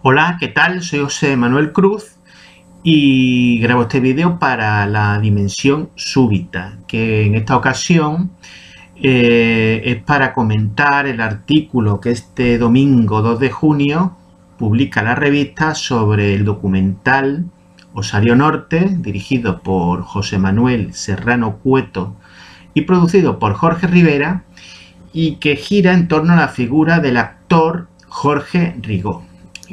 Hola, ¿qué tal? Soy José Manuel Cruz y grabo este vídeo para La Dimensión Súbita, que en esta ocasión es para comentar el artículo que este domingo 2 de junio publica la revista sobre el documental Osario Norte, dirigido por José Manuel Serrano Cueto y producido por Jorge Rivera, y que gira en torno a la figura del actor Jorge Rigó.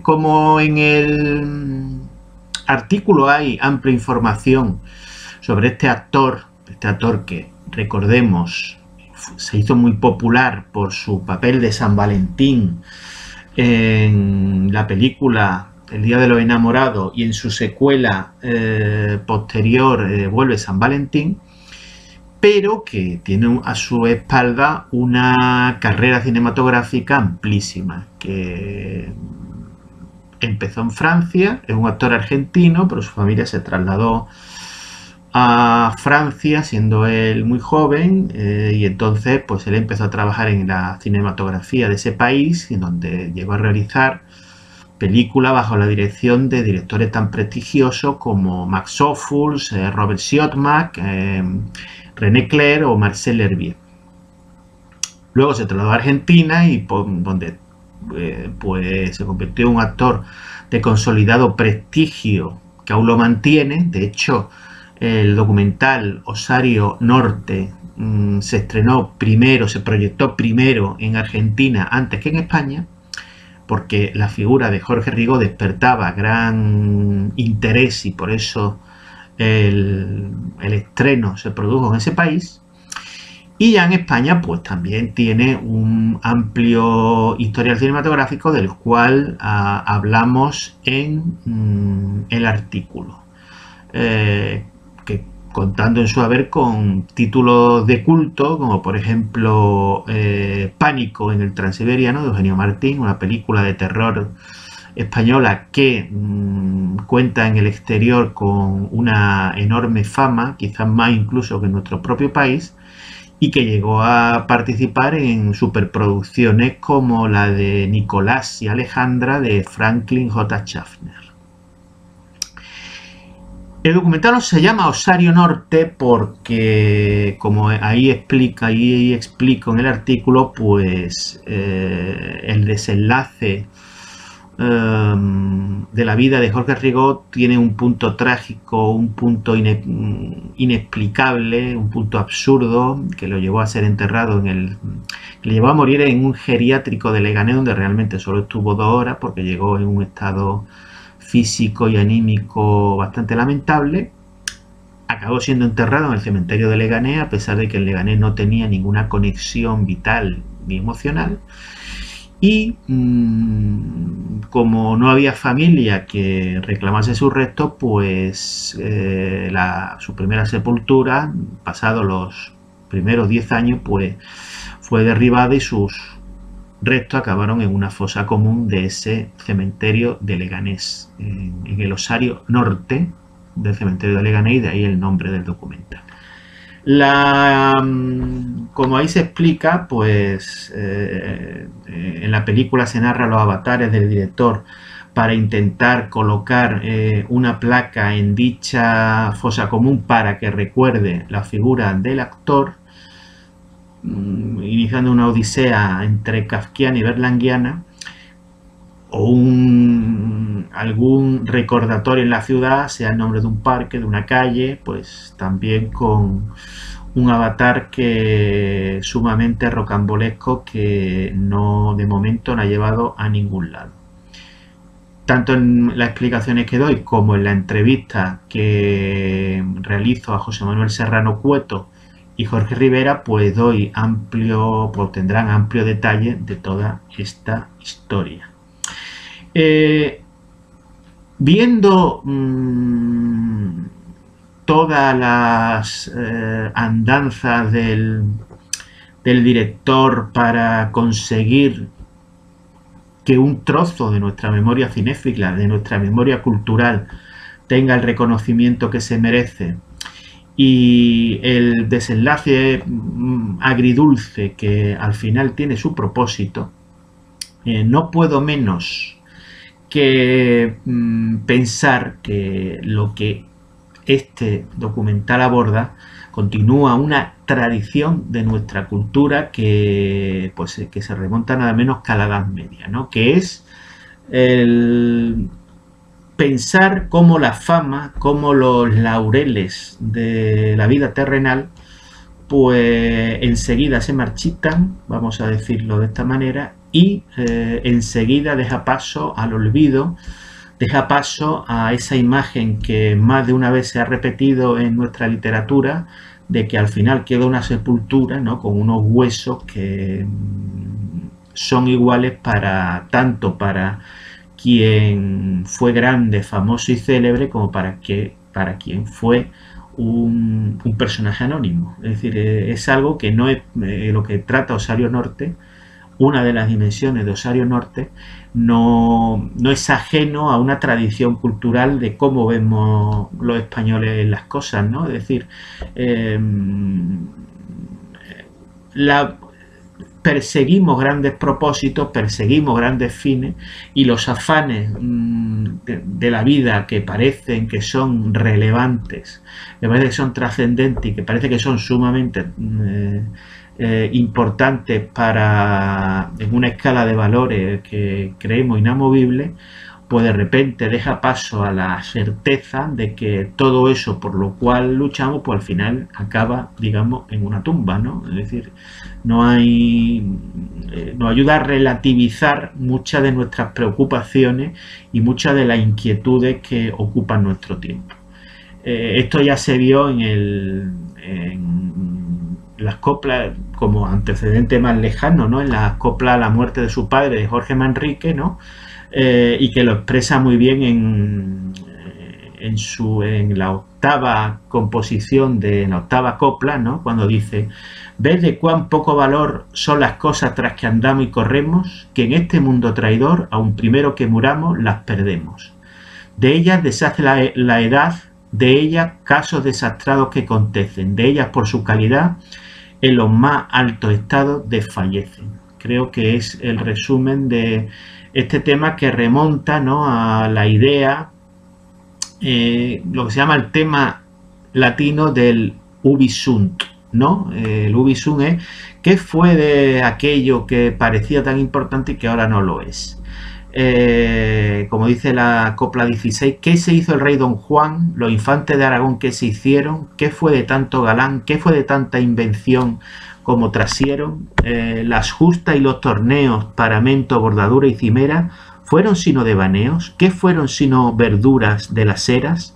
Como en el artículo hay amplia información sobre este actor que, recordemos, se hizo muy popular por su papel de San Valentín en la película El Día de los Enamorados y en su secuela posterior, Vuelve San Valentín, pero que tiene a su espalda una carrera cinematográfica amplísima, que empezó en Francia, es un actor argentino, pero su familia se trasladó a Francia siendo él muy joven, y entonces pues él empezó a trabajar en la cinematografía de ese país, en donde llegó a realizar películas bajo la dirección de directores tan prestigiosos como Max Ophuls, Robert Siodmak, René Clair o Marcel Hervier. Luego se trasladó a Argentina y donde pues se convirtió en un actor de consolidado prestigio que aún lo mantiene. De hecho, el documental Osario Norte se estrenó primero, se proyectó primero en Argentina antes que en España, porque la figura de Jorge Rigó despertaba gran interés y por eso el estreno se produjo en ese país. Y ya en España pues también tiene un amplio historial cinematográfico del cual hablamos en el artículo, que contando en su haber con títulos de culto como por ejemplo Pánico en el Transiberiano de Eugenio Martín, una película de terror española que cuenta en el exterior con una enorme fama, quizás más incluso que en nuestro propio país, y que llegó a participar en superproducciones como la de Nicolás y Alejandra de Franklin J. Schaffner. El documental se llama Osario Norte porque, como ahí explico en el artículo, pues el desenlace de la vida de Jorge Rigó tiene un punto trágico, un punto inexplicable, un punto absurdo, que lo llevó a ser enterrado que le llevó a morir en un geriátrico de Leganés, donde realmente solo estuvo 2 horas porque llegó en un estado físico y anímico bastante lamentable. Acabó siendo enterrado en el cementerio de Leganés, a pesar de que en Leganés no tenía ninguna conexión vital ni emocional. Y como no había familia que reclamase sus restos, pues su primera sepultura, pasados los primeros 10 años, pues fue derribada y sus restos acabaron en una fosa común de ese cementerio de Leganés, en el Osario Norte del cementerio de Leganés, y de ahí el nombre del documental. Como ahí se explica, pues en la película se narra los avatares del director para intentar colocar una placa en dicha fosa común para que recuerde la figura del actor, iniciando una odisea entre kafkiana y berlanguiana, o algún recordatorio en la ciudad, sea el nombre de un parque, de una calle, pues también con un avatar que sumamente rocambolesco, que no, de momento, no ha llevado a ningún lado. Tanto en las explicaciones que doy como en la entrevista que realizo a José Manuel Serrano Cueto y Jorge Rivera, pues tendrán amplio detalle de toda esta historia. Viendo todas las andanzas del director para conseguir que un trozo de nuestra memoria cinéfila, de nuestra memoria cultural, tenga el reconocimiento que se merece, y el desenlace agridulce que al final tiene su propósito, no puedo menos que pensar que lo que este documental aborda continúa una tradición de nuestra cultura que, pues, que se remonta nada menos que a la Edad Media, ¿no? Que es el pensar cómo la fama, cómo los laureles de la vida terrenal, pues enseguida se marchitan, vamos a decirlo de esta manera, y enseguida deja paso al olvido, deja paso a esa imagen que más de una vez se ha repetido en nuestra literatura, de que al final queda una sepultura, ¿no?, con unos huesos que son iguales para tanto para quien fue grande, famoso y célebre, como para quien fue un personaje anónimo. Es decir, es algo que no es lo que trata Osario Norte. Una de las dimensiones de Osario Norte no es ajeno a una tradición cultural de cómo vemos los españoles las cosas, ¿no? Es decir, perseguimos grandes propósitos, perseguimos grandes fines, y los afanes de la vida que parecen que son relevantes, que parece que son trascendentes y que parece que son sumamente importantes en una escala de valores que creemos inamovible, pues de repente deja paso a la certeza de que todo eso por lo cual luchamos, pues al final acaba, digamos, en una tumba, ¿no? Es decir, nos ayuda a relativizar muchas de nuestras preocupaciones y muchas de las inquietudes que ocupan nuestro tiempo. Esto ya se vio en las coplas como antecedente más lejano, ¿no? En las coplas a la muerte de su padre, de Jorge Manrique, ¿no? Y que lo expresa muy bien en la octava composición, en la octava copla, ¿no?, cuando dice: ¿ves de cuán poco valor son las cosas tras que andamos y corremos? Que en este mundo traidor, aun primero que muramos, las perdemos. De ellas deshace la edad, de ellas casos desastrados que acontecen, de ellas por su calidad en los más altos estados desfallecen. Creo que es el resumen de este tema, que remonta, ¿no?, a la idea, lo que se llama el tema latino del ubi sunt, ¿no? El ubi sunt es qué fue de aquello que parecía tan importante y que ahora no lo es. Como dice la copla 16, ¿qué se hizo el rey Don Juan? Los infantes de Aragón, ¿qué se hicieron? ¿Qué fue de tanto galán? ¿Qué fue de tanta invención como trasieron? Las justas y los torneos, paramento, bordadura y cimera, ¿fueron sino devaneos? ¿Qué fueron sino verduras de las eras?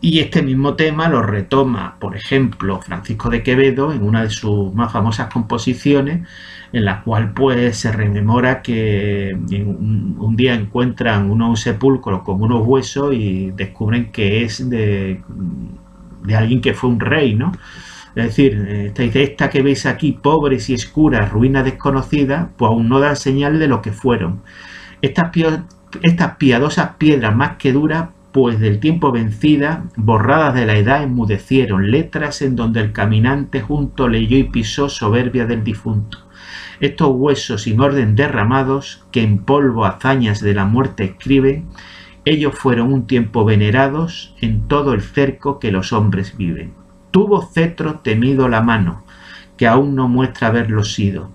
Y este mismo tema lo retoma, por ejemplo, Francisco de Quevedo en una de sus más famosas composiciones, en la cual pues se rememora que un día encuentran un sepulcro con unos huesos y descubren que es de alguien que fue un rey, ¿no? Es decir, esta que veis aquí, pobres y escuras, ruinas desconocidas, pues aún no dan señal de lo que fueron. Estas piadosas piedras más que duras, pues del tiempo vencidas, borradas de la edad, enmudecieron, letras en donde el caminante junto leyó y pisó soberbia del difunto. Estos huesos sin orden derramados, que en polvo hazañas de la muerte escriben, ellos fueron un tiempo venerados en todo el cerco que los hombres viven. Tuvo cetro temido la mano, que aún no muestra haberlo sido.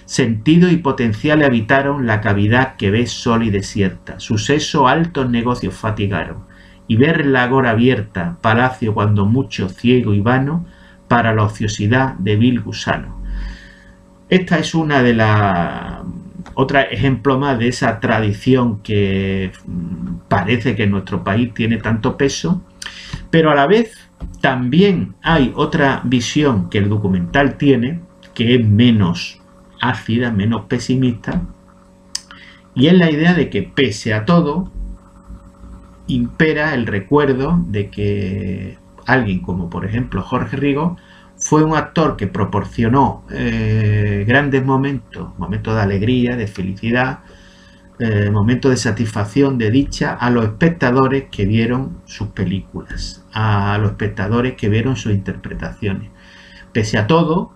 Sentido y potencial habitaron la cavidad que ves sola y desierta. Su seso altos negocios fatigaron. Y verla agora abierta, palacio cuando mucho ciego y vano, para la ociosidad de vil gusano. Esta es una de las... Otro ejemplo más de esa tradición que parece que en nuestro país tiene tanto peso, pero a la vez también hay otra visión que el documental tiene, que es menos ácida, menos pesimista, y es la idea de que pese a todo impera el recuerdo de que alguien como por ejemplo Jorge Rigo fue un actor que proporcionó grandes momentos de alegría, de felicidad, momentos de satisfacción, de dicha a los espectadores que vieron sus películas, a los espectadores que vieron sus interpretaciones. Pese a todo,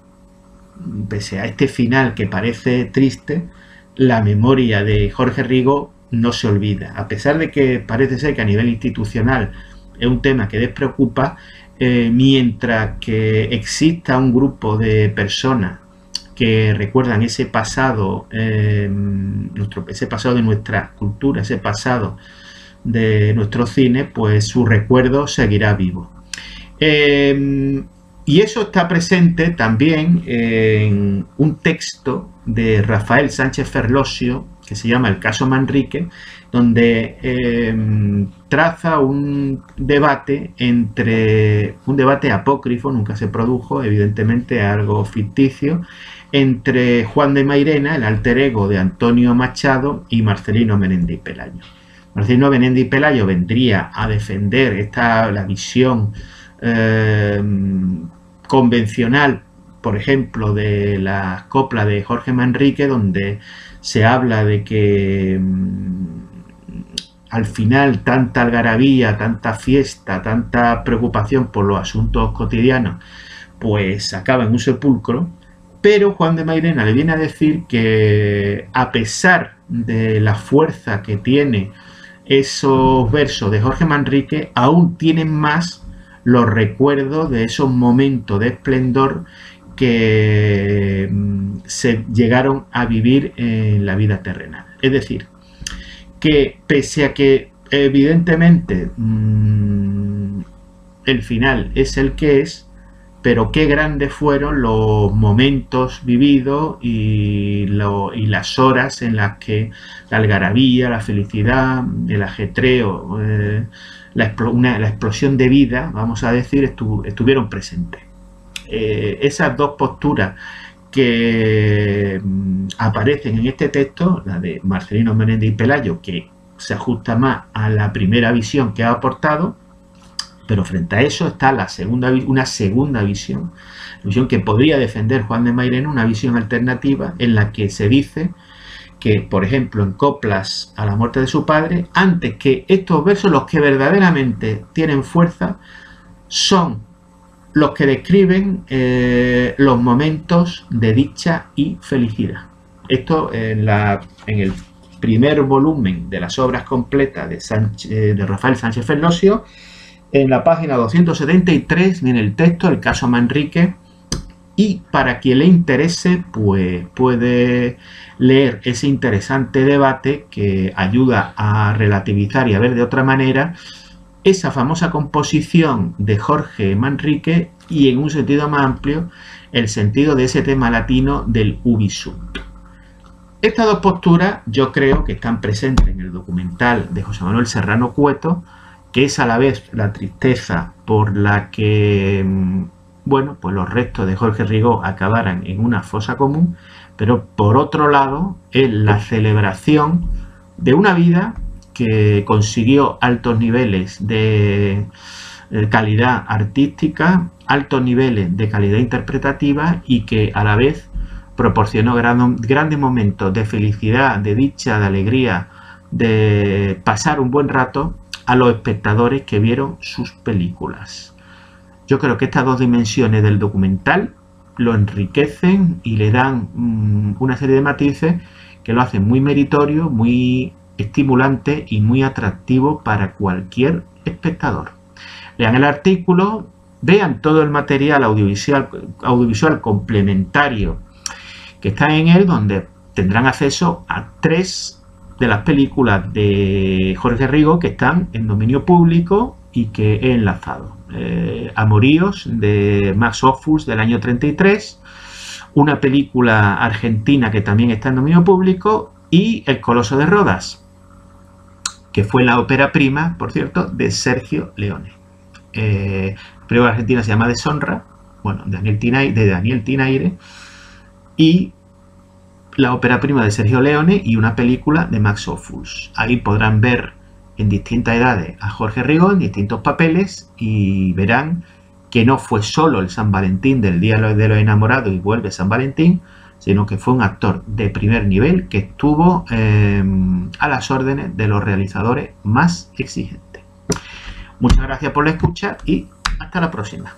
pese a este final que parece triste, la memoria de Jorge Rigo no se olvida. A pesar de que parece ser que a nivel institucional es un tema que les preocupa, mientras que exista un grupo de personas que recuerdan ese pasado, ese pasado de nuestra cultura, ese pasado de nuestro cine, pues su recuerdo seguirá vivo. Y eso está presente también en un texto de Rafael Sánchez Ferlosio que se llama El caso Manrique, donde traza un debate apócrifo, nunca se produjo, evidentemente algo ficticio, entre Juan de Mairena, el alter ego de Antonio Machado, y Marcelino Menéndez Pelayo. Marcelino Menéndez Pelayo vendría a defender la visión convencional, por ejemplo, de las coplas de Jorge Manrique, donde se habla de que al final tanta algarabía, tanta fiesta, tanta preocupación por los asuntos cotidianos, pues acaba en un sepulcro. Pero Juan de Mairena le viene a decir que, a pesar de la fuerza que tiene esos versos de Jorge Manrique, aún tienen más los recuerdos de esos momentos de esplendor que se llegaron a vivir en la vida terrenal. Es decir, que pese a que evidentemente el final es el que es, pero qué grandes fueron los momentos vividos y las horas en las que la algarabía, la felicidad, el ajetreo, la explosión de vida, vamos a decir, estuvieron presentes. Esas dos posturas que aparecen en este texto, la de Marcelino Menéndez Pelayo, que se ajusta más a la primera visión que ha aportado, pero frente a eso está una segunda visión, la visión que podría defender Juan de Mairena, una visión alternativa en la que se dice que, por ejemplo, en Coplas a la muerte de su padre, antes que estos versos, los que verdaderamente tienen fuerza son los que describen los momentos de dicha y felicidad. Esto en el primer volumen de las obras completas de Rafael Sánchez Ferlosio. En la página 273 viene el texto, el caso Manrique, y para quien le interese, pues puede leer ese interesante debate que ayuda a relativizar y a ver de otra manera esa famosa composición de Jorge Manrique y, en un sentido más amplio, el sentido de ese tema latino del ubi sunt. Estas dos posturas yo creo que están presentes en el documental de José Manuel Serrano Cueto, que es a la vez la tristeza por la que, bueno, pues los restos de Jorge Rigo acabaran en una fosa común, pero por otro lado es la celebración de una vida que consiguió altos niveles de calidad artística, altos niveles de calidad interpretativa, y que a la vez proporcionó grandes momentos de felicidad, de dicha, de alegría, de pasar un buen rato a los espectadores que vieron sus películas. Yo creo que estas dos dimensiones del documental lo enriquecen y le dan una serie de matices que lo hacen muy meritorio, muy estimulante y muy atractivo para cualquier espectador. Lean el artículo, vean todo el material audiovisual complementario que está en él, donde tendrán acceso a 3 de las películas de Jorge Rigo que están en dominio público y que he enlazado. Amoríos, de Max Ophüls, del año 33, una película argentina que también está en dominio público, y El Coloso de Rodas, que fue la ópera prima, por cierto, de Sergio Leone. La película argentina se llama Deshonra, bueno, de Daniel Tinaire, y la ópera prima de Sergio Leone y una película de Max Ophüls. Ahí podrán ver en distintas edades a Jorge Rigo en distintos papeles y verán que no fue solo el San Valentín del Día de los Enamorados y vuelve San Valentín, sino que fue un actor de primer nivel que estuvo a las órdenes de los realizadores más exigentes. Muchas gracias por la escucha y hasta la próxima.